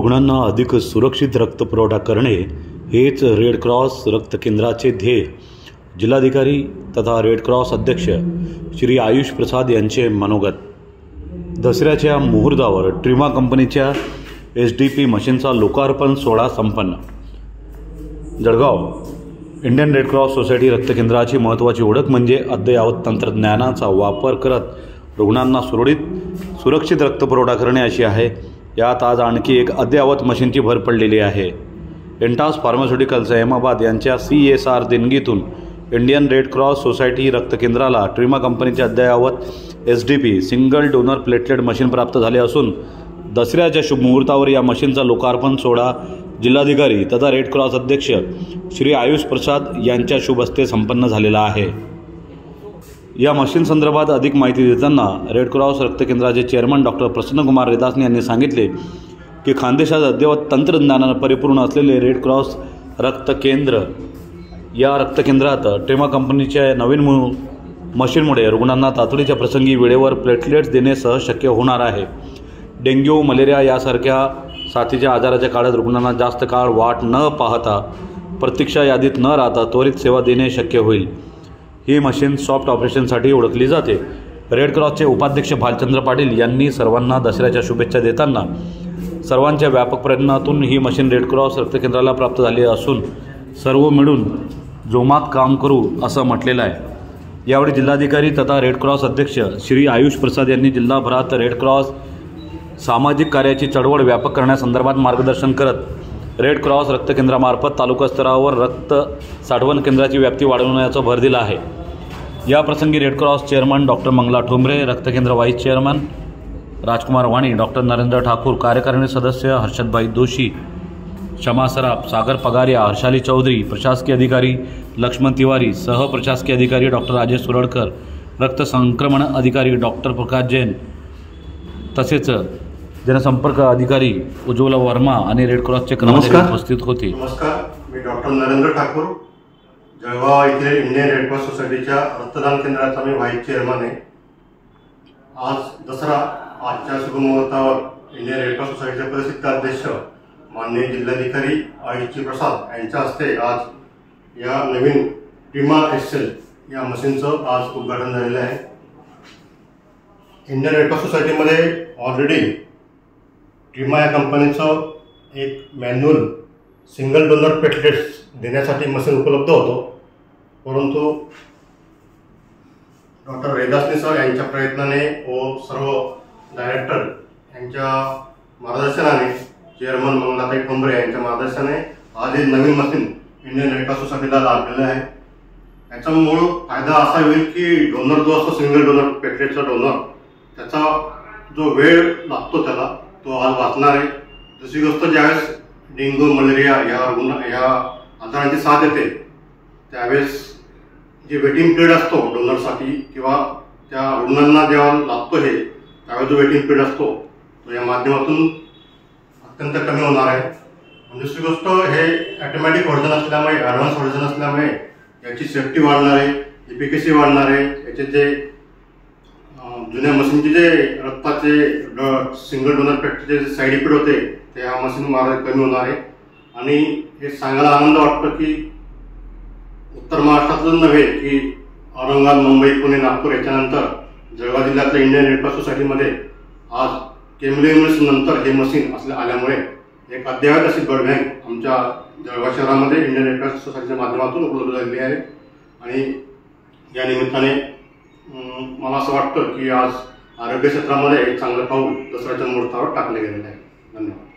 रुग्णांना अधिक सुरक्षित रक्तपुरवठा करणे हेच रेड क्रॉस रक्त केंद्राचे ध्येय जिल्हाधिकारी तथा रेड क्रॉस अध्यक्ष श्री आयुष प्रसाद यांचे मनोगत। दसऱ्याच्या मुहूर्तावर ट्रिमा कंपनीच्या SDP मशीनचा लोकार्पण सोहळा संपन्न। Jalgaon Indian Red Cross Society रक्त केंद्राची महत्त्वाची ओळख म्हणजे अद्ययावत तंत्रज्ञानाचा वापर करत रुग्णांना सुरक्षित रक्तपुरवठा करणे अशी आहे। यात आज आणखी एक अद्ययावत मशीनची भर पडलेली आहे। एंटास फार्मास्युटिकल्स अहमदाबाद यांच्या CSR देणगीतून इंडियन रेड क्रॉस सोसायटी रक्त केंद्राला ट्रिमा कंपनीचे अद्ययावत SDP single donor platelet machine प्राप्त झाले असून दसऱ्याच्या शुभ मुहूर्तावर या मशीनचा लोकार्पण सोहळा जिल्हाधिकारी तथा रेड क्रॉस अध्यक्ष श्री आयुष प्रसाद यांच्या शुभ हस्ते संपन्न झालेला आहे। या मशीन संदर्भात अधिक माहिती देताना रेड क्रॉस रक्त केंद्राचे चेअरमन डॉक्टर प्रसन्नकुमार रेदासने यांनी सांगितले की खानदेशात अद्ययावत तंत्रज्ञानाने परिपूर्ण असलेले रेड क्रॉस रक्त केंद्र या रक्त केंद्रात ट्रिमा कंपनीच्या नवीन मशीनमुळे रुग्णांना तातडीच्या प्रसंगी वेळेवर प्लेटलेट्स देणे सहज शक्य होणार आहे। डेंग्यू मलेरिया यासारख्या साथीच्या आजाराच्या काळात रुग्णांना जास्त काळ वाट न पाहता प्रतीक्षा यादीत न राहता त्वरित सेवा देणे शक्य होईल। ही मशीन सॉफ्ट ऑपरेशनसाठी ओळखली जाते। रेड क्रॉसचे उपाध्यक्ष भालचंद्र पाटील यांनी सर्वांना दसऱ्याच्या शुभेच्छा देताना सर्वांच्या व्यापक प्रयत्नातून ही मशीन रेड क्रॉस रक्त केंद्राला प्राप्त झाली असून सर्व मिळून जोमात काम करू असं म्हटलेलं आहे। यावेळी जिल्हाधिकारी तथा रेड क्रॉस अध्यक्ष श्री आयुष प्रसाद यांनी जिल्हाभरात रेड क्रॉस सामाजिक कार्याची चळवळ व्यापक करण्यासंदर्भात मार्गदर्शन करत रेड क्रॉस रक्त केंद्रामार्फत तालुका स्तरावर रक्त साठवण केंद्राची व्याप्ती वाढवण्याचा भर दिला आहे। या प्रसंगी red cross chairman doctor Mangala Thombare, रक्त केंद्र vice chairman Rajkumar Wani, doctor Narendra Thakur, कार्यकारिणी सदस्य हर्षदभाई दोशी, शमा सराफ, सागर पगारिया, हर्षाली चौधरी, प्रशासकीय अधिकारी लक्ष्मण तिवारी, सह प्रशासकीय अधिकारी डॉक्टर राजेश सुरडकर, रक्त संक्रमण अधिकारी डॉक्टर प्रकाश जैन तसेच जनसंपर्क अधिकारी उज्ज्वला वर्मा आणि रेड क्रॉसचे कर्मचारी उपस्थित होते। नमस्कार, मी डॉक्टर नरेंद्र ठाकूर, जळगाव येथील इंडियन रेड क्रॉस सोसायटीच्या रक्तदान केंद्राचा मी व्हाईस चेअरमन आहे। आज दसरा, आजच्या शुभ मुहूर्तावर इंडियन रेड क्रॉस सोसायटीचे प्रसिद्ध अध्यक्ष माननीय जिल्हाधिकारी आयुष प्रसाद यांच्या हस्ते आज या नवीन ट्रिमा XL या मशीनचं आज उद्घाटन झालेलं आहे। इंडियन रेड क्रॉस सोसायटीमध्ये ऑलरेडी ट्रिमा या कंपनीचं एक मॅन्युअल सिंगल डोनर प्लेटलेट्स देण्यासाठी मशीन उपलब्ध होतो, परंतु डॉक्टर रेदासने सर यांच्या प्रयत्नाने व सर्व डायरेक्टर यांच्या मार्गदर्शनाने, चेअरमन मंगलाताई ठोंबरे यांच्या मार्गदर्शनाने आज हे नवीन मशीन इंडियन रेड क्रॉस सोसायटीला लाभलेलं आहे। याचा मूळ फायदा असा होईल की डोनर जो असतो सिंगल डोनर प्लेटलेटचा डोनर, त्याचा जो वेळ लागतो त्याला तो आज वाचणार आहे। दुसरी गोष्ट, ज्यावेळेस डेंग्यू मलेरिया या आजारांची साथ येते त्यावेळेस जे वेटिंग पिरियड असतो डोनरसाठी किंवा त्या रुग्णांना जेव्हा लागतो हे त्यावेळेस जो वेटिंग पिरियड असतो तो या माध्यमातून अत्यंत कमी होणार आहे। दुसरी गोष्ट, हे ऑटोमॅटिक व्हर्जन असल्यामुळे, ॲडव्हान्स व्हर्जन असल्यामुळे याची सेफ्टी वाढणार आहे, एफिकेसी वाढणार आहे। याचे जे जुन्या मशीनचे जे रक्ताचे सिंगल डोनर प्लेटचे साईड इफेक्ट होते ते ह्या मशीन मार्फत कमी होणार आहे। आणि हे सांगायला आनंद वाटतो की उत्तर महाराष्ट्रातच नव्हे की औरंगाबाद, मुंबई, पुणे, नागपूर याच्यानंतर जळगाव जिल्ह्यातल्या इंडियन रेड क्रॉस सोसायटीमध्ये आज केमली नंतर हे मशीन आल्यामुळे एक अद्ययावत अशी ब्लड बँक आमच्या जळगाव शहरामध्ये इंडियन रेड क्रॉस सोसायटीच्या माध्यमातून उपलब्ध झालेली आहे। आणि या निमित्ताने मला असं वाटतं की आज आरोग्य क्षेत्रामध्ये एक चांगलं पाऊल दसऱ्याच्या मुहूर्तावर टाकले गेलेले आहे। धन्यवाद।